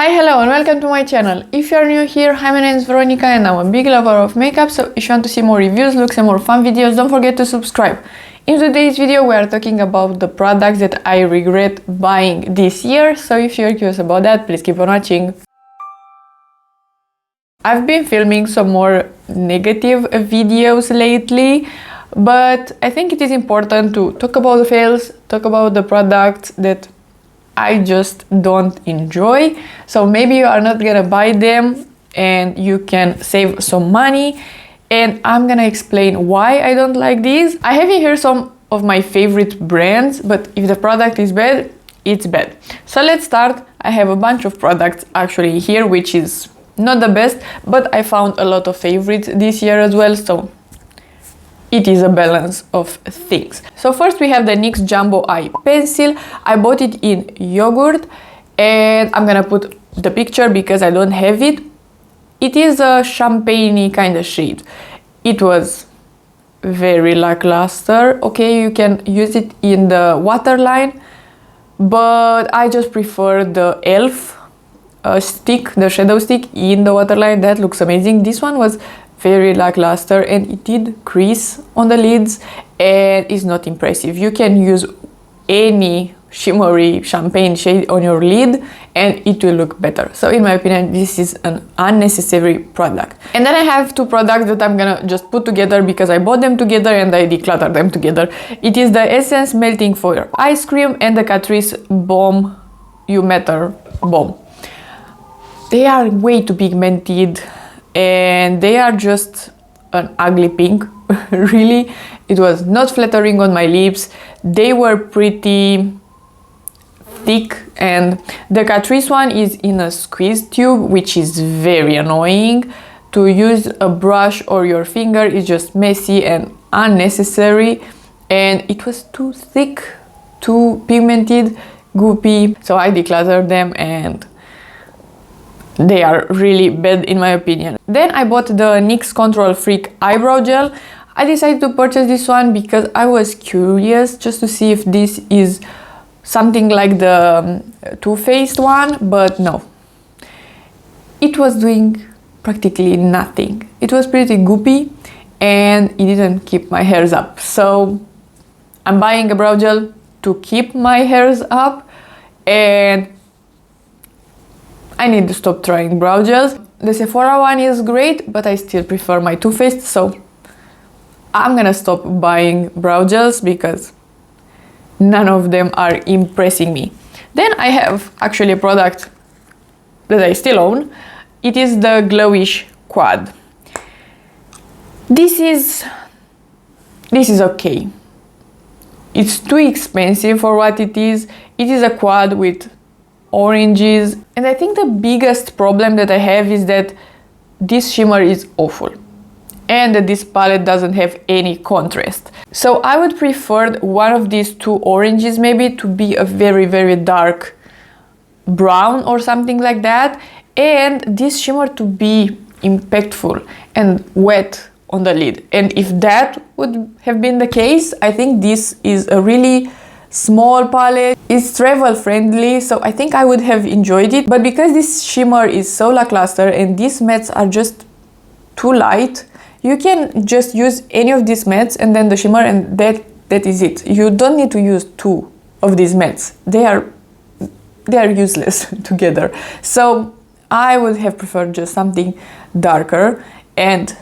Hi, hello and welcome to my channel. If you are new here, hi, my name is Veronica and I'm a big lover of makeup, so if you want to see more reviews, looks and more fun videos, don't forget to subscribe. In today's video we are talking about the products that I regret buying this year, so if you're curious about that, please keep on watching. I've been filming some more negative videos lately, but I think it is important to talk about the fails, talk about the products that I just don't enjoy. So maybe you are not gonna buy them and you can save some money, and I'm gonna explain why I don't like these. I have in here some of my favorite brands, but if the product is bad, it's bad. So let's start. I have a bunch of products actually here, which is not the best, but I found a lot of favorites this year as well, so it is a balance of things. So first we have the NYX Jumbo Eye Pencil. I bought it in yogurt and I'm gonna put the picture because I don't have it. It is a champagne-y kind of shade. It was very lackluster. Okay, you can use it in the waterline, but I just prefer the e.l.f. Stick, the shadow stick in the waterline. That looks amazing. This one was very lackluster and it did crease on the lids and is not impressive. You can use any shimmery champagne shade on your lid and it will look better. So in my opinion, this is an unnecessary product. And then I have two products that I'm gonna just put together because I bought them together and I decluttered them together. It is the Essence Melting Foil Ice Cream and the Catrice Balm You Matter Balm. They are way too pigmented and they are just an ugly pink. Really, it was not flattering on my lips. They were pretty thick, and the Catrice one is in a squeeze tube, which is very annoying. To use a brush or your finger is just messy and unnecessary, and it was too thick, too pigmented, goopy, so I decluttered them and they are really bad in my opinion. Then I bought the NYX Control Freak Eyebrow Gel. I decided to purchase this one because I was curious just to see if this is something like the Too Faced one, but no. It was doing practically nothing. It was pretty goopy and it didn't keep my hairs up. So I'm buying a brow gel to keep my hairs up, and I need to stop trying brow gels. The Sephora one is great, but I still prefer my Too Faced, so I'm gonna stop buying brow gels because none of them are impressing me. Then I have actually a product that I still own. It is the Glowish Quad. This is okay. It's too expensive for what it is. It is a quad with oranges, and I think the biggest problem that I have is that this shimmer is awful and that this palette doesn't have any contrast. So I would prefer one of these two oranges maybe to be a very, very dark brown or something like that, and this shimmer to be impactful and wet on the lid. And if that would have been the case, I think this is a really small palette. It's travel friendly, so I think I would have enjoyed it, but because this shimmer is so lackluster and these mattes are just too light, you can just use any of these mattes and then the shimmer, and that is it. You don't need to use two of these mattes. They are useless together. So I would have preferred just something darker and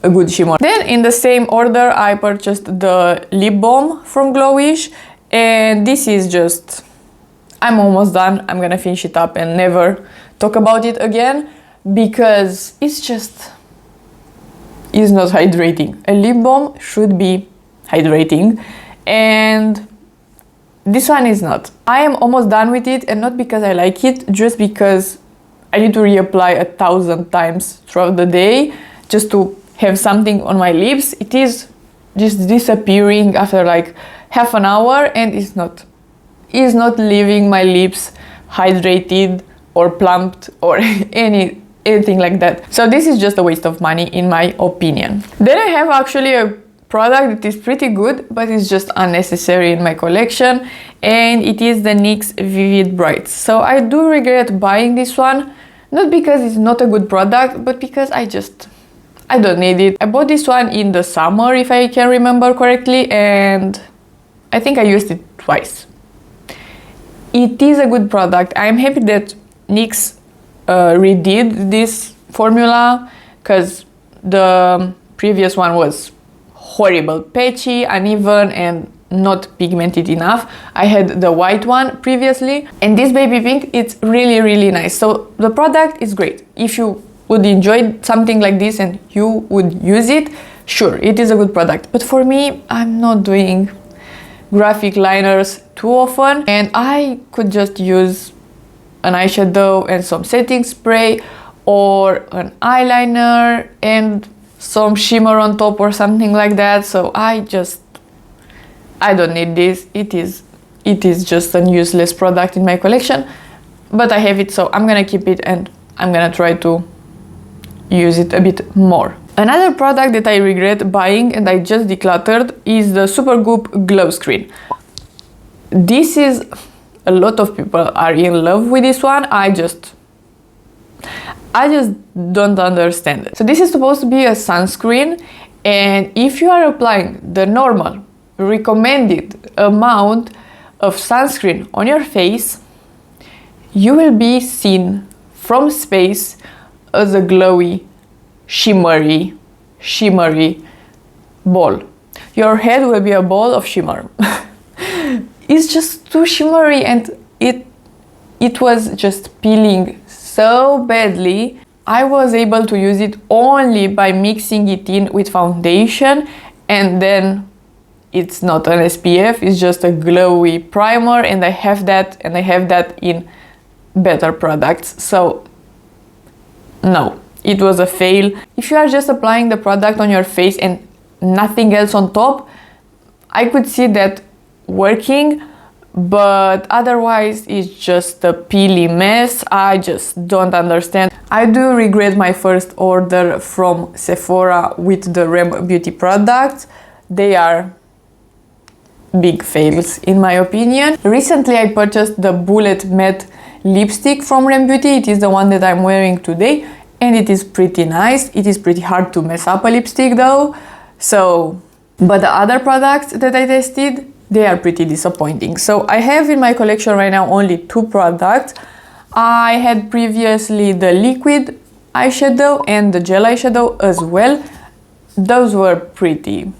a good shimmer. Then in the same order I purchased the lip balm from Glowish, and this is just, I'm almost done. I'm gonna finish it up and never talk about it again because it's not hydrating. A lip balm should be hydrating and this one is not. I am almost done with it, and not because I like it, just because I need to reapply 1,000 times throughout the day just to have something on my lips. It is just disappearing after like half an hour and it's not leaving my lips hydrated or plumped or anything like that. So this is just a waste of money in my opinion. Then I have actually a product that is pretty good, but it's just unnecessary in my collection, and it is the NYX Vivid Brights. So I do regret buying this one, not because it's not a good product, but because I don't need it. I bought this one in the summer, if I can remember correctly, and I think I used it twice. It is a good product. I'm happy that NYX redid this formula, because the previous one was horrible, patchy, uneven, and not pigmented enough. I had the white one previously, and this baby pink, it's really, really nice. So the product is great. If you would enjoy something like this and you would use it, sure, it is a good product. But for me, I'm not doing graphic liners too often, and I could just use an eyeshadow and some setting spray, or an eyeliner and some shimmer on top or something like that. So I don't need this. It is just a useless product in my collection, but I have it, so I'm gonna keep it and I'm gonna try to use it a bit more. Another product that I regret buying and I just decluttered is the Supergoop glow screen. This is, a lot of people are in love with this one. I just don't understand it. So this is supposed to be a sunscreen, and if you are applying the normal recommended amount of sunscreen on your face, you will be seen from space as a glowy, shimmery ball. Your head will be a ball of shimmer. It's just too shimmery, and it was just peeling so badly. I was able to use it only by mixing it in with foundation, and then it's not an SPF, it's just a glowy primer, and I have that in better products. So no, it was a fail. If you are just applying the product on your face and nothing else on top, I could see that working, but otherwise it's just a peely mess. I just don't understand. I do regret my first order from Sephora with the R.E.M Beauty products. They are big fails in my opinion. Recently I purchased the Bullet Matte lipstick from R.E.M Beauty. It is the one that I'm wearing today, and it is pretty nice. It is pretty hard to mess up a lipstick though. So, but the other products that I tested, they are pretty disappointing. So I have in my collection right now only 2 products. I had previously the liquid eyeshadow and the gel eyeshadow as well. Those were pretty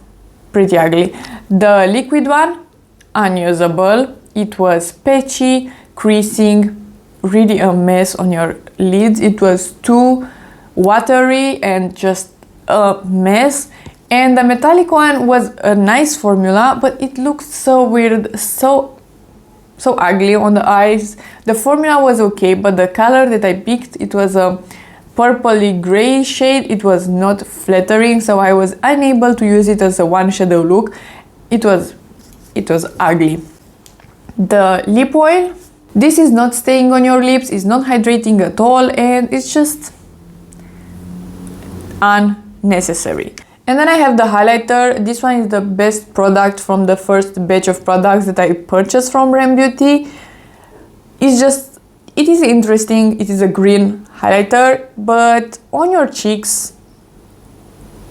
ugly. The liquid one, unusable. It was patchy, creasing, really a mess on your lids. It was too watery and just a mess. And the metallic one was a nice formula, but it looked so weird, so ugly on the eyes. The formula was okay, but the color that I picked, it was a purpley gray shade. It was not flattering, so I was unable to use it as a one shadow look. It was ugly. The lip oil, this is not staying on your lips, it's not hydrating at all, and it's just unnecessary. And then I have the highlighter. This one is the best product from the first batch of products that I purchased from R.E.M Beauty. It is interesting. It is a green highlighter, but on your cheeks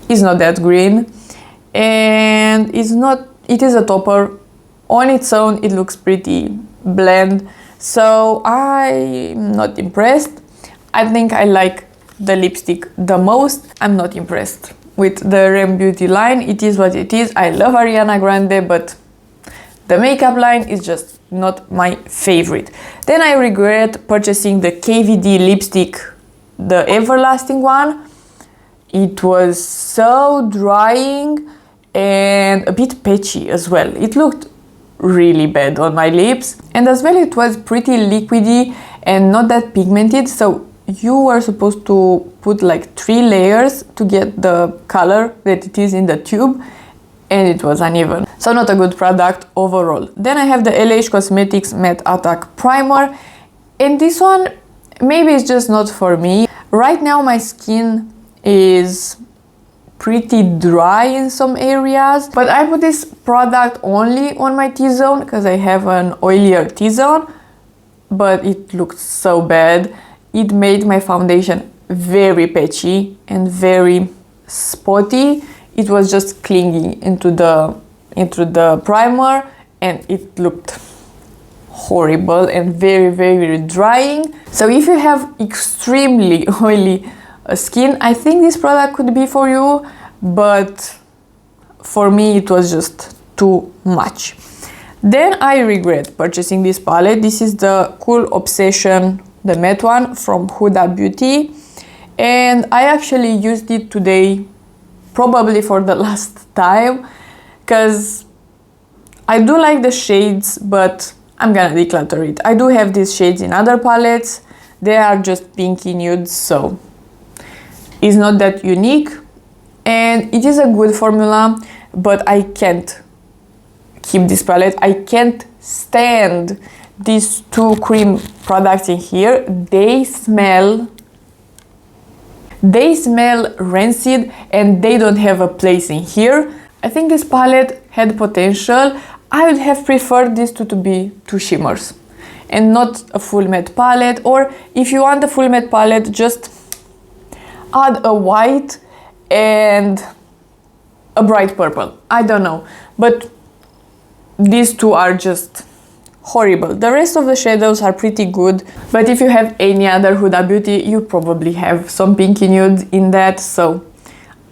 it's not that green, and it is a topper. On its own it looks pretty bland, so I'm not impressed. I think I like the lipstick the most. I'm not impressed with the R.E.M Beauty line. It is what it is. I love Ariana Grande, but the makeup line is just not my favorite. Then I regret purchasing the KVD lipstick, the everlasting one. It was so drying and a bit patchy as well. It looked really bad on my lips, and as well it was pretty liquidy and not that pigmented, so you were supposed to put like 3 layers to get the color that it is in the tube, and it was uneven. So not a good product overall. Then I have the LH Cosmetics Matte Attack Primer, and this one maybe it's just not for me. Right now my skin is pretty dry in some areas, but I put this product only on my T-zone because I have an oilier T-zone, but it looked so bad. It made my foundation very patchy and very spotty. It was just clinging into the primer, and it looked horrible and very drying. So if you have extremely oily skin, I think this product could be for you, but for me it was just too much. Then I regret purchasing this palette. This is the Cool Obsession, the matte one from Huda Beauty, and I actually used it today probably for the last time because I do like the shades, but I'm gonna declutter it. I do have these shades in other palettes. They are just pinky nudes, so it's not that unique, and it is a good formula, but I can't keep this palette. I can't stand these two cream products in here. They smell rancid and they don't have a place in here. I think this palette had potential. I would have preferred these two to be two shimmers and not a full matte palette, or if you want a full matte palette, just add a white and a bright purple. I don't know, but these two are just horrible. The rest of the shadows are pretty good, but if you have any other Huda Beauty, you probably have some pinky nude in that, so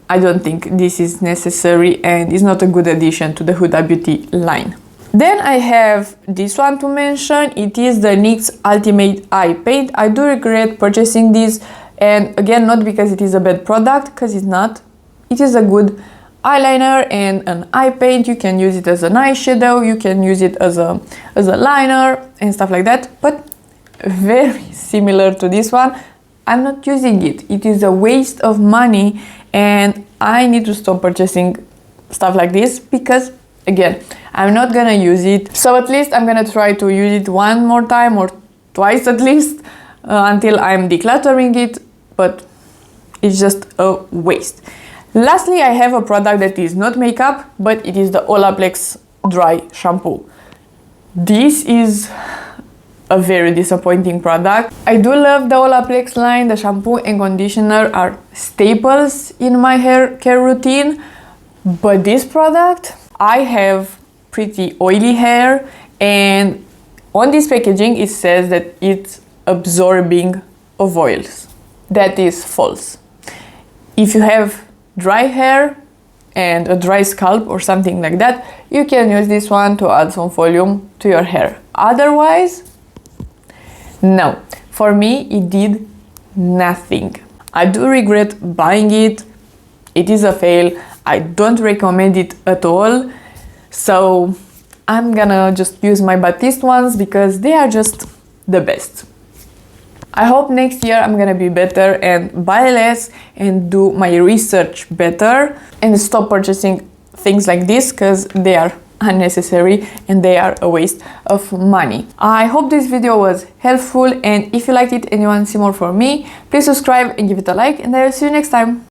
I don't think this is necessary and is not a good addition to the Huda Beauty line. Then I have this one to mention. It is the NYX Ultimate Eye Paint. I do regret purchasing this, and again, not because it is a bad product, because it's not. It is a good eyeliner and an eye paint. You can use it as an eyeshadow, you can use it as a liner and stuff like that, but very similar to this one. I'm not using it. It is a waste of money, and I need to stop purchasing stuff like this because, again, I'm not gonna use it. So at least I'm gonna try to use it one more time or twice at least until I'm decluttering it, but it's just a waste. Lastly, I have a product that is not makeup, but it is the Olaplex dry shampoo. This is a very disappointing product. I do love the Olaplex line. The shampoo and conditioner are staples in my hair care routine, but this product, I have pretty oily hair, and on this packaging it says that it's absorbing of oils. That is false. If you have dry hair and a dry scalp or something like that, you can use this one to add some volume to your hair. Otherwise, no. For me, it did nothing. I do regret buying it. It is a fail. I don't recommend it at all. So I'm gonna just use my Batiste ones because they are just the best. I hope next year I'm gonna be better and buy less and do my research better and stop purchasing things like this because they are unnecessary and they are a waste of money. I hope this video was helpful, and if you liked it and you want to see more from me, please subscribe and give it a like, and I will see you next time.